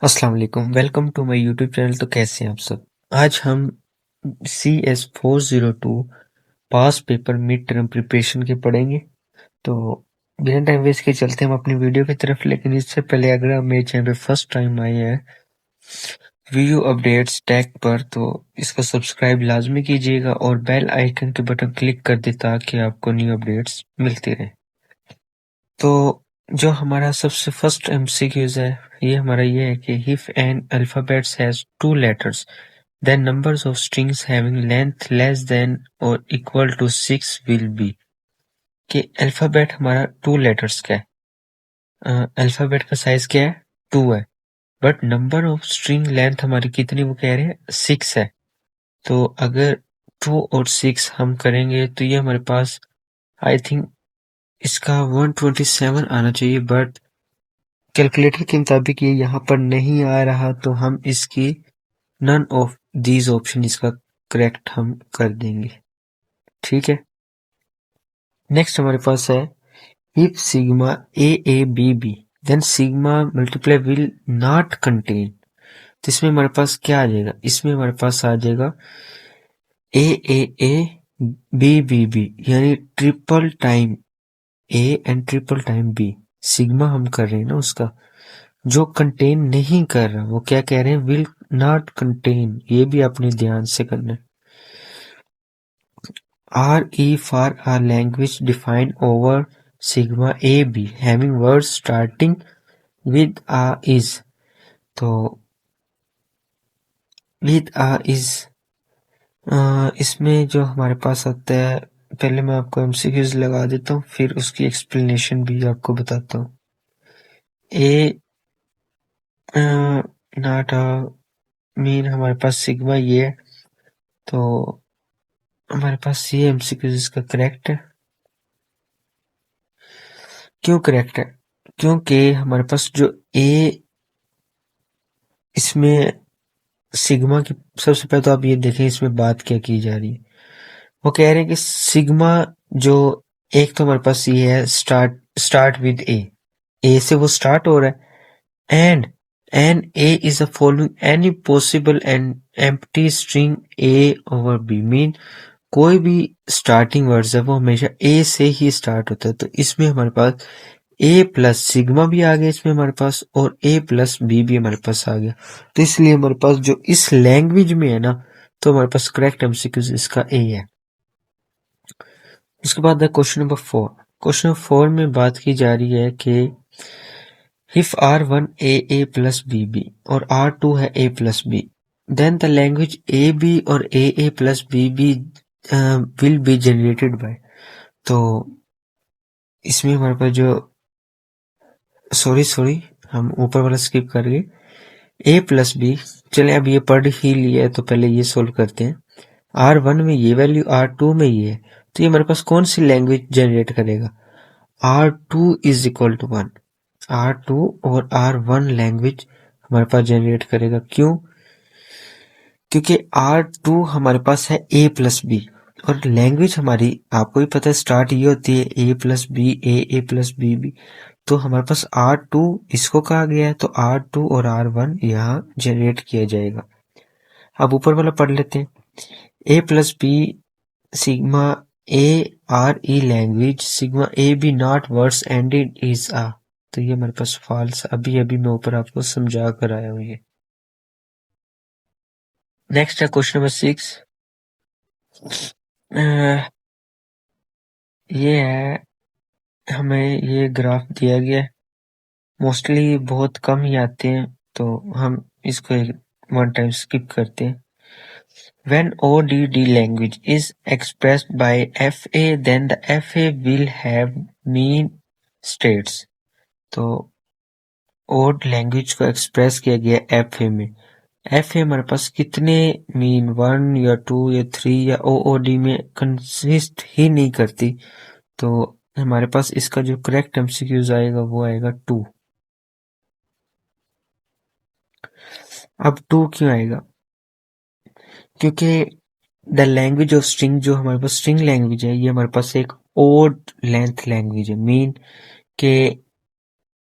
अस्सलाम वालेकुम, welcome to my YouTube channel. तो कैसे हैं आप सब। आज हम CS402 past paper mid term preparation के पढ़ेंगे। तो बिना टाइम वेस्ट के चलते हम अपनी वीडियो की तरफ। लेकिन इससे पहले अगर आप मेरे चैनल पे फर्स्ट टाइम आए हैं वीडियो अपडेट्स टैग पर, तो इसको सब्सक्राइब लाजमी कीजिएगा और बेल आइकन के बटन क्लिक कर दे ताकि आपको न्यू अपडेट्स मिलते रहे। तो जो हमारा सबसे फर्स्ट MCQs है, ये हमारा ये है कि if an alphabet has two letters then numbers of strings having length less than or equal to 6 will be। कि अल्फाबेट हमारा 2 लेटर्स का है, अल्फाबेट का साइज क्या है 2 है, but number of string length हमारी कितनी वो कह रहे हैं 6 है। तो अगर 2 और 6 हम करेंगे तो ये हमारे पास आई थिंक इसका 127 आना चाहिए, बट कैलकुलेटर के मुताबिक ये यहाँ पर नहीं आ रहा, तो हम इसकी नन ऑफ दीज ऑप्शन इसका करेक्ट हम कर देंगे। ठीक है, नेक्स्ट हमारे पास है if sigma AABB then sigma multiply will not contain. तो इसमें हमारे पास क्या आ जाएगा, इसमें हमारे पास आ जाएगा AAABBB, यानी triple time A and triple time B। Sigma हम कर रहे हैं ना, उसका जो कंटेन नहीं कर रहा वो क्या कह रहे हैं, विल नॉट कंटेन। ये भी अपने ध्यान से करना है। RE for a language defined over sigma AB having words starting with a is। तो with a is इसमें जो हमारे पास आता है, पहले मैं आपको MCQs लगा देता हूँ फिर उसकी एक्सप्लेनेशन भी आपको बताता हूँ। ए नॉट मीन हमारे पास सिग्मा ये है, तो हमारे पास ये MCQs इसका करेक्ट है। क्यों करेक्ट है, क्योंकि हमारे पास जो ए इसमें सिग्मा की, सबसे पहले तो आप ये देखें इसमें बात क्या की जा रही है। वो कह रहे हैं कि सिग्मा जो एक तो हमारे पास ये है स्टार्ट विद ए से वो स्टार्ट हो रहा है, and a is a following any possible and empty string a over b. Mean कोई भी स्टार्टिंग वर्ड्स है वो हमेशा ए से ही स्टार्ट होता है। तो इसमें हमारे पास ए प्लस सिग्मा भी आ गया इसमें हमारे पास, और ए प्लस बी भी हमारे पास आ गया। तो इसलिए हमारे पास जो इस लैंग्वेज में है ना, तो हमारे पास करेक्ट MCQ इसका ए है। उसके बाद है क्वेश्चन नंबर 4। क्वेश्चन नंबर 4 में बात की जा रही है कि if R1 A plus BB और R2 है A plus B then the language AB और A plus BB will be generated by. तो इसमें हमारे पास जो सॉरी हम ऊपर वाला स्किप कर गए, A प्लस बी। चले अब ये पढ़ ही लिया है तो पहले ये सोल्व करते हैं। R1 में ये वैल्यू, R2 में ये है, तो ये हमारे पास कौन सी लैंग्वेज जनरेट करेगा, R2 is equal to 1। R2 और R1 लैंग्वेज हमारे पास जनरेट करेगा। क्यों, क्योंकि R2 हमारे पास है A प्लस बी, और लैंग्वेज हमारी आपको भी पता है स्टार्ट ये होती है A plus b a plus b b. तो हमारे पास R2 इसको कहा गया है, तो R2 और R1 यहाँ जनरेट किया जाएगा। अब ऊपर वाला पढ़ लेते हैं। A plus B sigma A R E language sigma A B not words ended is a. तो ये हमारे पास फॉल्स, अभी मैं ऊपर आपको समझा कर आया हूँ ये। नेक्स्ट है क्वेश्चन नंबर 6। ये है, हमें ये ग्राफ दिया गया है, मोस्टली बहुत कम ही आते हैं तो हम इसको एक वन टाइम स्किप करते हैं। When ODD language is expressed by FA then the FA will have mean states। तो ओड लैंग्वेज को एक्सप्रेस किया गया FA में। FA हमारे पास कितने मीन 1 या 2 या 3 या OOD में कंसिस्ट ही नहीं करती, तो हमारे पास इसका जो करेक्ट MCQs आएगा वो आएगा 2। अब 2 क्यों आएगा, क्योंकि द लैंग्वेज ऑफ स्ट्रिंग, जो हमारे पास स्ट्रिंग लैंग्वेज है, ये हमारे पास एक ओड लेंथ लैंग्वेज है। मीन के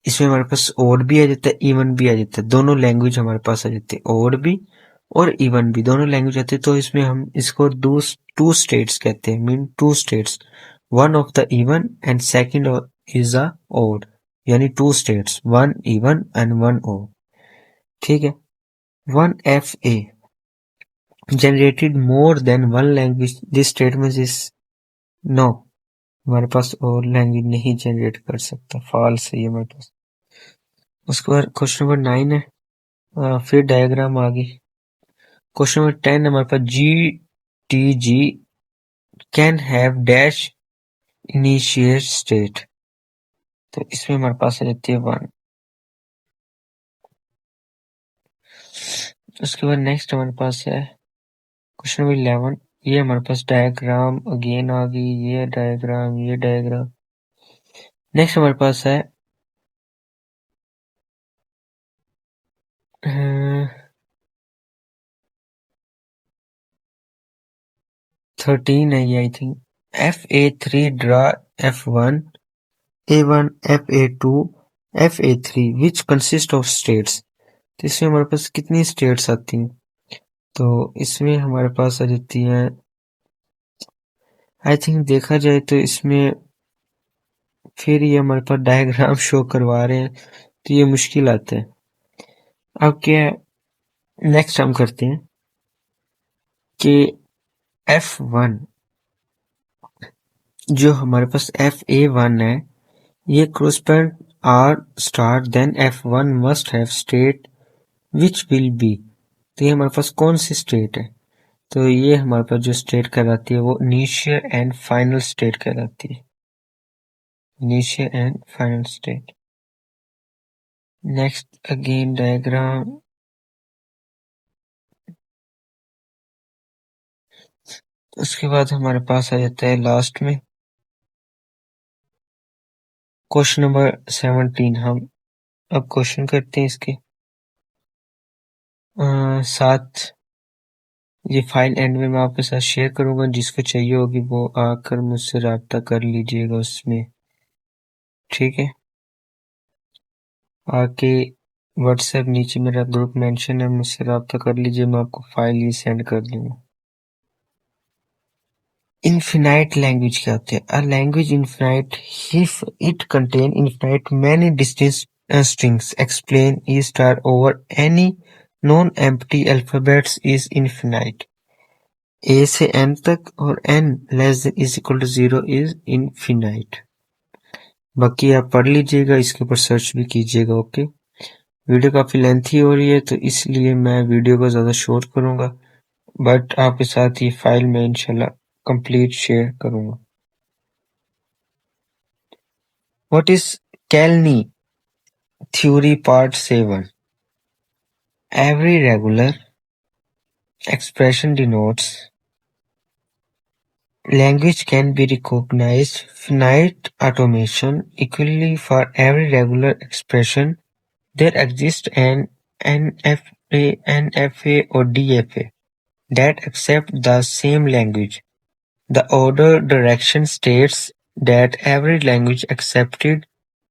इसमें हमारे पास ओड भी आ जाता है, इवन भी आ जाता है, दोनों लैंग्वेज हमारे पास आ जाती है, ओड भी और इवन भी दोनों लैंग्वेज आते हैं। तो इसमें हम इसको टू स्टेट्स कहते हैं, mean two states, one of the even and second is a odd, यानी two states, one even and one odd. ठीक है। One F A generated more than one language, this statement is no, हमारे पास और language नहीं generate कर सकता, false है ये हमारे पास। उसके बाद क्वेश्चन नंबर 9 है, फिर डायग्राम आ गई। क्वेश्चन नंबर 10 हमारे पास GTG can have dash initiate state, तो इसमें हमारे पास आ जाती है 1। उसके बाद नेक्स्ट हमारे पास है क्वेश्चन नंबर 11, ये हमारे पास डायग्राम अगेन आ गई, ये डायग्राम, ये डायग्राम। नेक्स्ट हमारे पास है 13 है ये, I think. FA3 draw F1 A1 FA2 FA3 which consist of states, तो इसमें हमारे पास कितनी स्टेट्स आती हैं, तो इसमें हमारे पास आ जाती हैं, आई थिंक देखा जाए तो इसमें फिर ये हमारे पास डायग्राम शो करवा रहे हैं, तो ये मुश्किल आता है। अब क्या नेक्स्ट हम करते हैं कि F1 जो हमारे पास FA1 है, ये correspond R star then F1 must have state which will be, तो ये हमारे पास कौन सी स्टेट है, तो ये हमारे पास जो स्टेट कहलाती है वो इनिशियल एंड फाइनल स्टेट कहलाती है, initial and final state. Next again diagram, उसके बाद हमारे पास आ जाता है लास्ट में क्वेश्चन नंबर 17। हम अब क्वेश्चन करते हैं इसके साथ, ये फाइल एंड में मैं आपके साथ शेयर करूंगा, जिसको चाहिए होगी वो आकर मुझसे राब्ता कर लीजिएगा उसमें, ठीक है। आके व्हाट्सएप नीचे मेरा ग्रुप मेंशन है, मुझसे राब्ता कर लीजिए, मैं आपको फाइल ही सेंड कर दूंगा। इनफिनाइट लैंग्वेज क्या होते हैं? A language infinite if it contain infinite many distinct strings, explain E star over any non empty alphabets is infinite. A से एन तक और N less than is equal to 0 is infinite. बाकी आप पढ़ लीजिएगा, इसके ऊपर सर्च भी कीजिएगा। ओके, वीडियो काफी लेंथी हो रही है तो इसलिए मैं वीडियो को ज्यादा शॉर्ट करूंगा, बट आपके साथ ये फाइल में इंशाल्लाह कंप्लीट शेयर करूंगा। What is Kleene theory part 7? Every regular expression denotes language can be recognized finite automation equally for every regular expression. There exists an NFA, NFA or DFA that accept the same language. The order direction states that every language accepted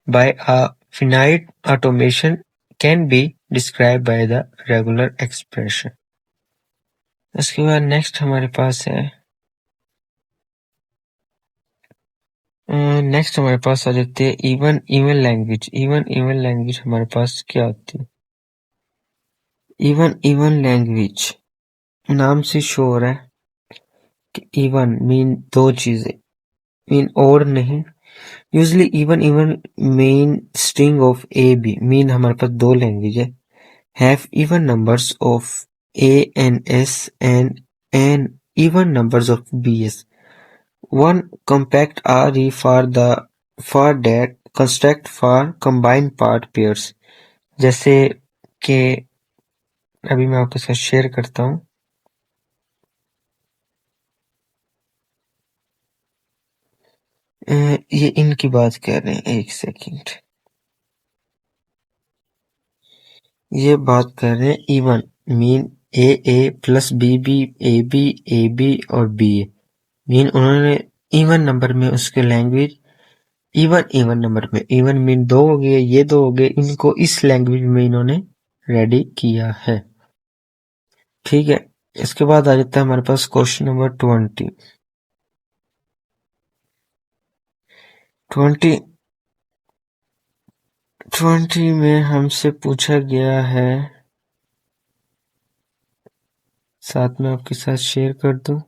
by a finite automation can be described by the regular expression. उसके बाद next हमारे पास है next हमारे पास आ जाते हैं even even language. Even language हमारे पास क्या होती है? इवन लैंग्वेज नाम से शो हो रहा है कि इवन मीन दो चीजें, मीन और नहीं। Usually even mean string of a b, mean हमारे पास दो लैंग्वेज है, have even numbers of a and s and an even numbers of b s. One compact RE for that construct for combined part pairs, जैसे कि अभी मैं आपके साथ शेयर करता हूँ। ये इनकी बात कर रहे हैं, एक सेकंड, ये बात कर रहे हैं even mean a plus b b a b और बी ए, मीन उन्होंने इवन नंबर में उसके लैंग्वेज इवन इवन नंबर में, इवन मीन 2 हो गए, ये 2 हो गए, इनको इस लैंग्वेज में इन्होंने रेडी किया है। ठीक है, इसके बाद आ जाता है हमारे पास क्वेश्चन नंबर 20। 20 में हमसे पूछा गया है, साथ में आपके साथ शेयर कर दूं,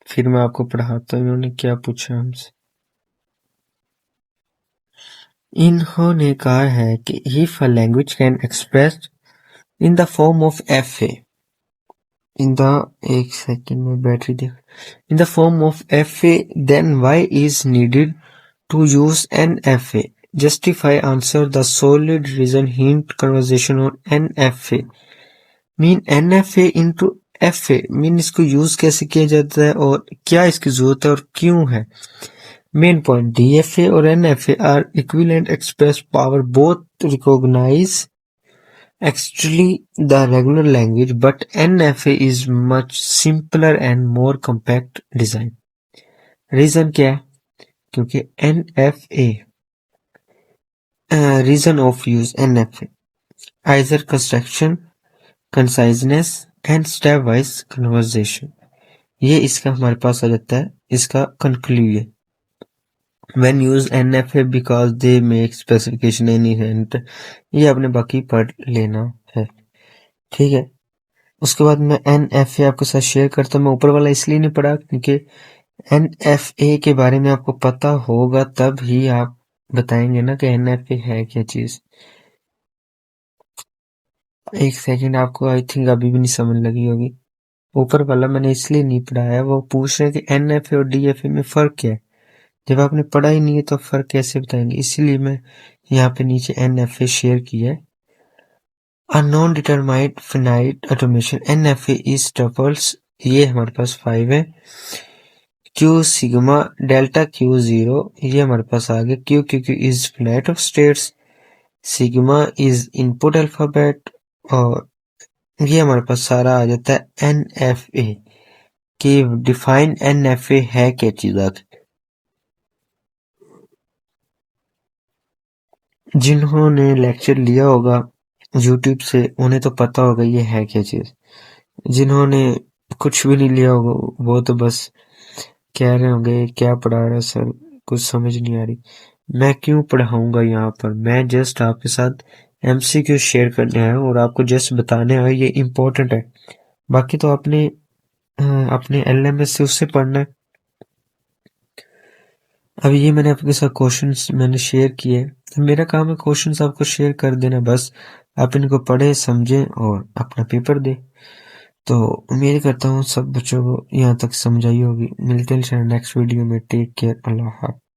फिर मैं आपको पढ़ाता हूँ इन्होंने क्या पूछा हमसे। इन्होंने कहा है कि if a language can express in the form of F A, in the, एक सेकेंड में बैटरी देख, in the form of FA, then why is needed to use NFA? Justify answer the solid reason hint conversation on NFA. Mean NFA into FA, mean इसको use कैसे किया जाता है और क्या इसकी जरूरत है और क्यों है। मेन पॉइंट, DFA और NFA are equivalent express power, both recognize actually the regular language, but NFA is much simpler and more compact design. Reason क्या है, क्योंकि NFA, reason of use NFA easier construction, conciseness and step wise conversation, ये इसका हमारे पास आ जाता है इसका conclusion. When use NFA because they make specification inherent, ये आपने बाकी पढ़ लेना है। ठीक है, उसके बाद मैं NFA आपके साथ शेयर करता हूँ। मैं ऊपर वाला इसलिए नहीं पढ़ा क्योंकि NFA के बारे में आपको पता होगा तब ही आप बताएंगे ना कि NFA है क्या चीज। एक सेकंड, आपको आई थिंक अभी भी नहीं समझ लगी होगी। ऊपर वाला मैंने इसलिए नहीं पढ़ाया, वो पूछ रहे थे NFA और DFA में फर्क क्या है। जब आपने पढ़ा ही नहीं है तो फर्क कैसे बताएंगे, इसीलिए मैं यहाँ पे नीचे NFA शेयर किया है। A non-determined finite automation NFA is tuples, ये हमारे पास 5 है। Q सिग्मा डेल्टा Q0, ये हमारे पास आ गया। Q is finite of states, sigma is input alphabet, और ये हमारे पास सारा आ जाता है NFA कि डिफाइन NFA है क्या चीज। जिन्होंने लेक्चर लिया होगा YouTube से उन्हें तो पता होगा ये है क्या चीज, जिन्होंने कुछ भी नहीं लिया होगा वो तो बस कह रहे होंगे क्या पढ़ा रहा है सर, कुछ समझ नहीं आ रही। मैं क्यों पढ़ाऊंगा यहाँ पर, मैं जस्ट आपके साथ MCQ शेयर करने आया हूँ और आपको जस्ट बताने आया ये इम्पोर्टेंट है। बाकी तो आपने अपने LMS से उससे पढ़ना है। अब ये मैंने आपके साथ क्वेश्चंस मैंने शेयर किए, तो मेरा काम है क्वेश्चंस आपको शेयर कर देना, बस आप इनको पढ़े समझें और अपना पेपर दे। तो उम्मीद करता हूँ सब बच्चों को यहाँ तक समझ आई होगी। मिलते हैं नेक्स्ट वीडियो में, टेक केयर, अल्लाह हाफ़िज़।